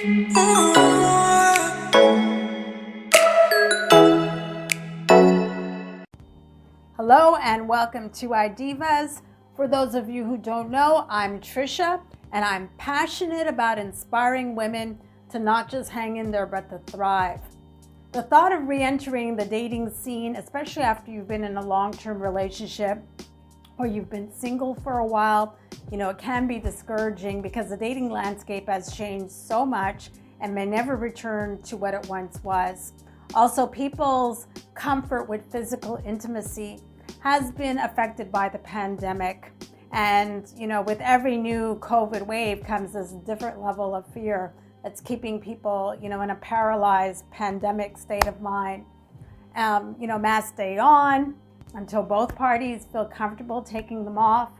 Hello and welcome to iDivas. For those of you who don't know, I'm Tricia and I'm passionate about inspiring women to not just hang in there but to thrive. The thought of re-entering the dating scene, especially after you've been in a long-term relationship or you've been single for a while, it can be discouraging because the dating landscape has changed so much and may never return to what it once was. Also, people's comfort with physical intimacy has been affected by the pandemic. And, with every new COVID wave comes this different level of fear that's keeping people, in a paralyzed pandemic state of mind. Masks stay on until both parties feel comfortable taking them off.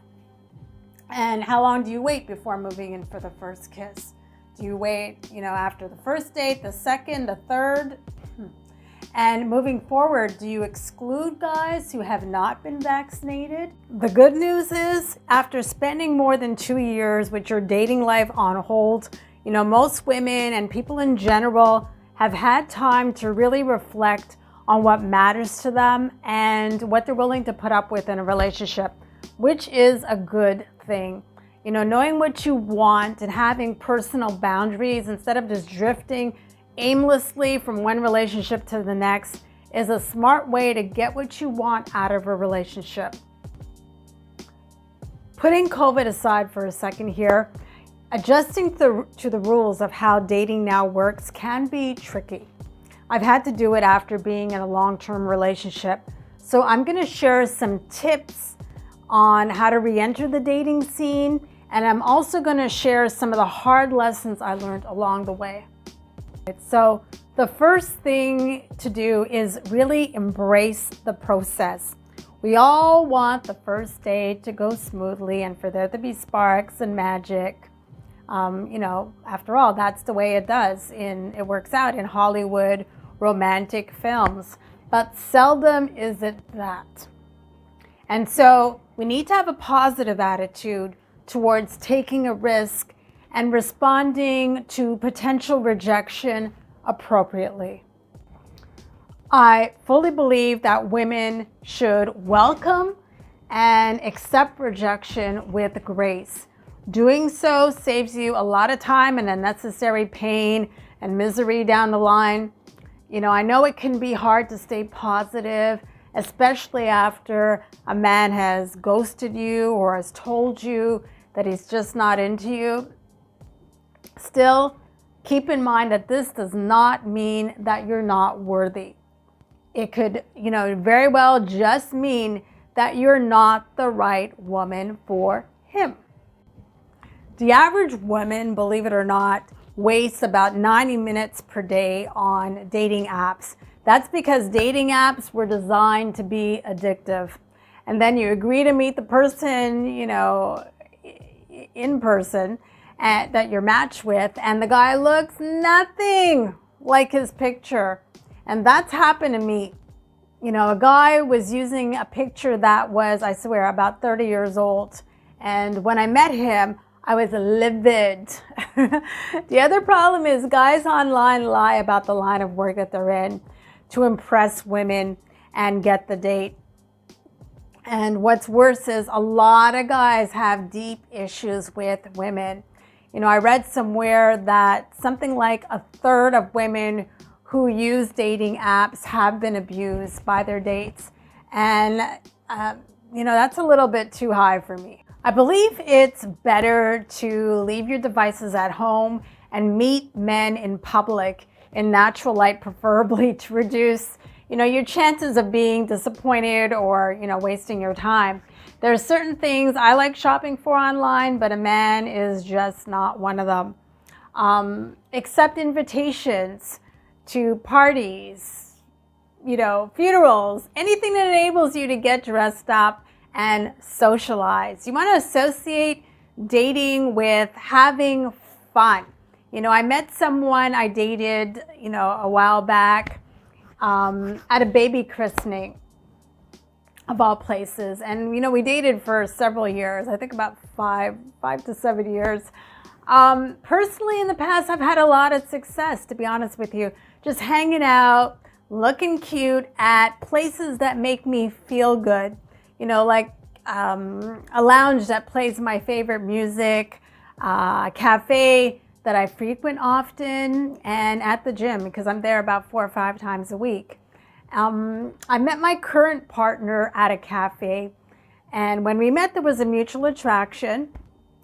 And how long do you wait before moving in for the first kiss? Do you wait, after the first date, the second, the third? And moving forward, do you exclude guys who have not been vaccinated? The good news is, after spending more than 2 years with your dating life on hold, most women and people in general have had time to really reflect on what matters to them and what they're willing to put up with in a relationship, which is a good thing. Knowing what you want and having personal boundaries instead of just drifting aimlessly from one relationship to the next is a smart way to get what you want out of a relationship. Putting COVID aside for a second here, adjusting to the rules of how dating now works can be tricky. I've had to do it after being in a long-term relationship, so I'm going to share some tips on how to re-enter the dating scene, and I'm also going to share some of the hard lessons I learned along the way. So the first thing to do is really embrace the process. We all want the first date to go smoothly and for there to be sparks and magic. After all, that's the way it works out in Hollywood romantic films, but seldom is it that. And so we need to have a positive attitude towards taking a risk and responding to potential rejection appropriately. I fully believe that women should welcome and accept rejection with grace. Doing so saves you a lot of time and unnecessary pain and misery down the line. I know it can be hard to stay positive, especially after a man has ghosted you or has told you that he's just not into you. Still, keep in mind that this does not mean that you're not worthy. It could, very well just mean that you're not the right woman for him. The average woman, believe it or not, wastes about 90 minutes per day on dating apps. That's because dating apps were designed to be addictive. And then you agree to meet the person, in person, that you're matched with, and the guy looks nothing like his picture. And that's happened to me. A guy was using a picture that was, I swear, about 30 years old. And when I met him, I was livid. The other problem is guys online lie about the line of work that they're in to impress women and get the date. And what's worse is a lot of guys have deep issues with women. I read somewhere that something like a third of women who use dating apps have been abused by their dates. And, that's a little bit too high for me. I believe it's better to leave your devices at home and meet men in public in natural light, preferably to reduce, your chances of being disappointed or, wasting your time. There are certain things I like shopping for online, but a man is just not one of them. Accept invitations to parties, funerals, anything that enables you to get dressed up and socialize. You want to associate dating with having fun. I met someone I dated, a while back at a baby christening. of all places. And, you know, we dated for several years, I think about five to 7 years. Personally, in the past, I've had a lot of success, to be honest with you. Just hanging out, looking cute at places that make me feel good. You know, like a lounge that plays my favorite music, a cafe that I frequent often, and at the gym because I'm there about 4 or 5 times a week. I met my current partner at a cafe, and when we met, there was a mutual attraction.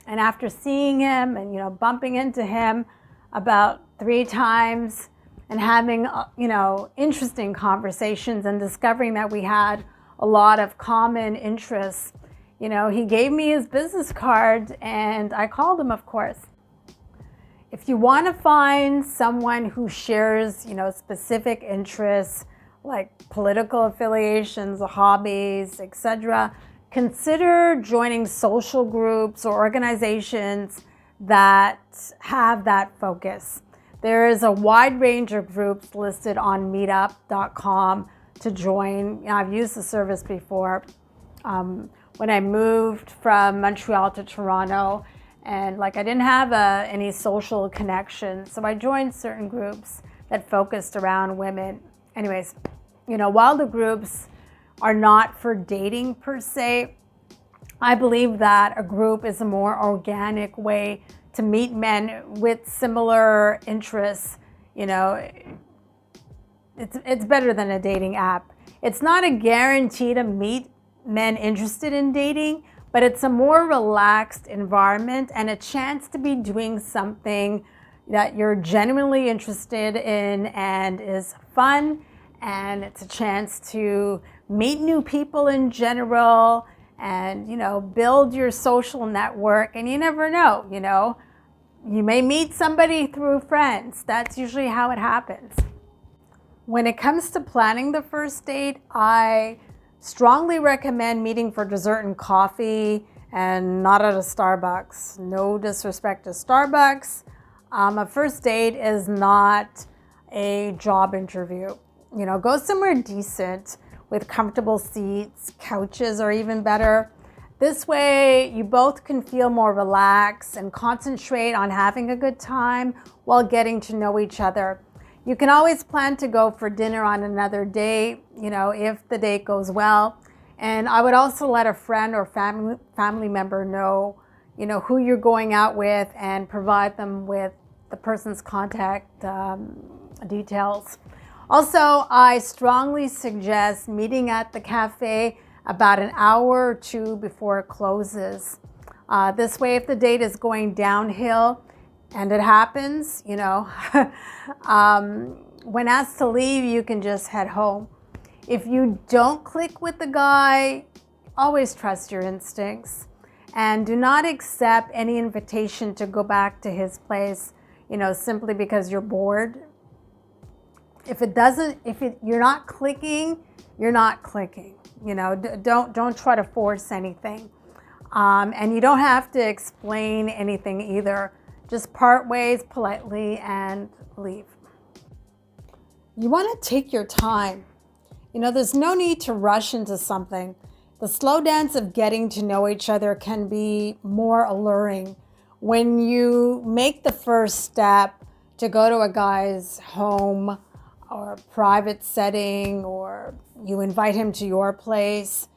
And after seeing him and, bumping into him about 3 times and having, interesting conversations and discovering that we had a lot of common interests, he gave me his business card and I called him, of course. If you want to find someone who shares, specific interests like political affiliations, hobbies, etc., consider joining social groups or organizations that have that focus. There is a wide range of groups listed on meetup.com to join. I've used the service before. When I moved from Montreal to Toronto, and I didn't have any social connection, so I joined certain groups that focused around women. Anyways, while the groups are not for dating per se, I believe that a group is a more organic way to meet men with similar interests. It's better than a dating app. It's not a guarantee to meet men interested in dating, but it's a more relaxed environment and a chance to be doing something that you're genuinely interested in and is fun. And it's a chance to meet new people in general and, build your social network. And you never know, you may meet somebody through friends. That's usually how it happens. When it comes to planning the first date, I strongly recommend meeting for dessert and coffee and not at a Starbucks. No disrespect to Starbucks. A first date is not a job interview. Go somewhere decent with comfortable seats, couches, or even better. This way, you both can feel more relaxed and concentrate on having a good time while getting to know each other. You can always plan to go for dinner on another date, if the date goes well. And I would also let a friend or family member know, who you're going out with and provide them with the person's contact details. Also, I strongly suggest meeting at the cafe about an hour or 2 before it closes. This way, if the date is going downhill, and it happens, when asked to leave, you can just head home. If you don't click with the guy, always trust your instincts and do not accept any invitation to go back to his place, simply because you're bored. If you're not clicking, you're not clicking. Don't try to force anything. And you don't have to explain anything either. Just part ways politely and leave. You want to take your time. There's no need to rush into something. The slow dance of getting to know each other can be more alluring. When you make the first step to go to a guy's home or private setting, or you invite him to your place,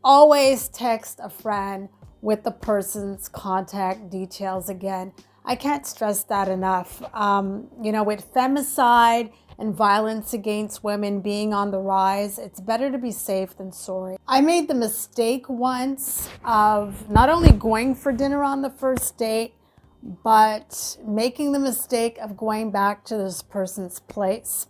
always text a friend with the person's contact details again. I can't stress that enough. With femicide and violence against women being on the rise, it's better to be safe than sorry. I made the mistake once of not only going for dinner on the first date, but making the mistake of going back to this person's place.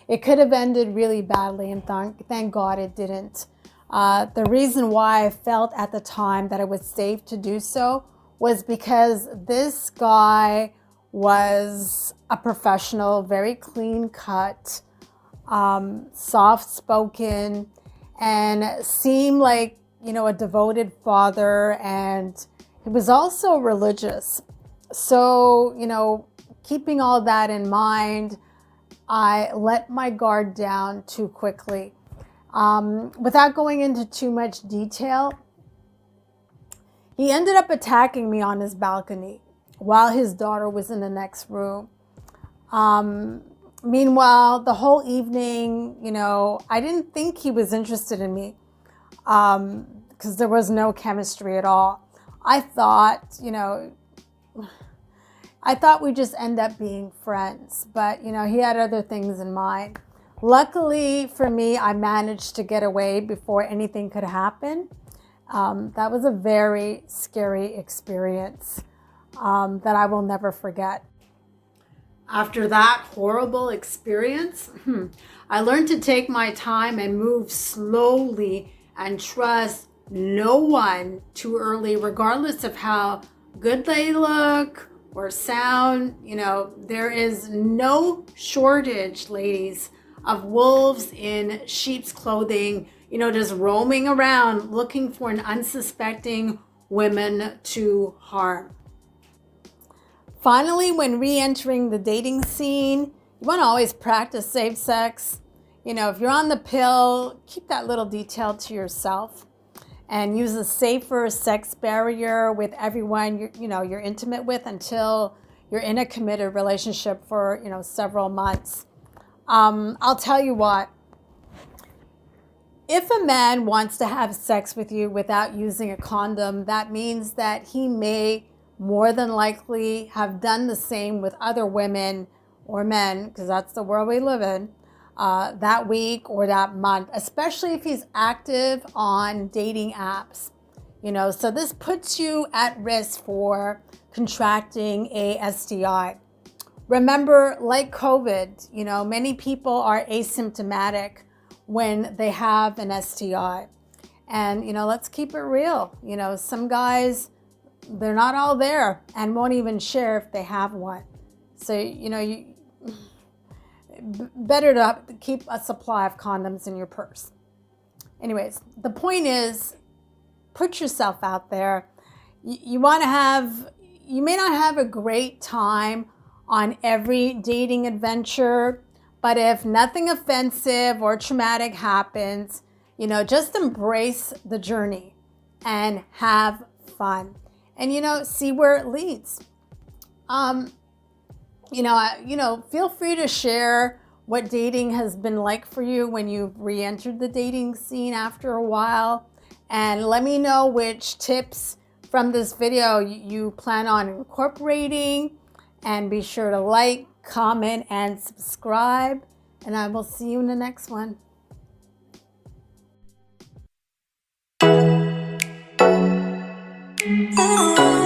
It could have ended really badly, and thank God it didn't. The reason why I felt at the time that it was safe to do so was because this guy was a professional, very clean cut, soft spoken, and seemed like, a devoted father, and he was also religious. So, keeping all that in mind, I let my guard down too quickly. Without going into too much detail, He ended up attacking me on his balcony while his daughter was in the next room. Meanwhile, the whole evening, I didn't think he was interested in me because there was no chemistry at all. I thought we'd just end up being friends, but he had other things in mind. Luckily for me, I managed to get away before anything could happen. That was a very scary experience that I will never forget. After that horrible experience, I learned to take my time and move slowly and trust no one too early, regardless of how good they look or sound. There is no shortage, ladies, of wolves in sheep's clothing, just roaming around looking for an unsuspecting woman to harm. Finally, when re-entering the dating scene, you want to always practice safe sex. If you're on the pill, keep that little detail to yourself and use a safer sex barrier with everyone you're intimate with until you're in a committed relationship for several months. I'll tell you what, if a man wants to have sex with you without using a condom, that means that he may more than likely have done the same with other women or men, because that's the world we live in, that week or that month, especially if he's active on dating apps. So this puts you at risk for contracting a STI. Remember, like COVID, many people are asymptomatic when they have an STI. And, let's keep it real. Some guys, they're not all there and won't even share if they have one. So, better to keep a supply of condoms in your purse. Anyways, the point is, put yourself out there. You may not have a great time on every dating adventure, but if nothing offensive or traumatic happens, just embrace the journey and have fun. And see where it leads. Feel free to share what dating has been like for you when you've re-entered the dating scene after a while, and let me know which tips from this video you plan on incorporating. And be sure to like, comment, and subscribe, and I will see you in the next one. Oh.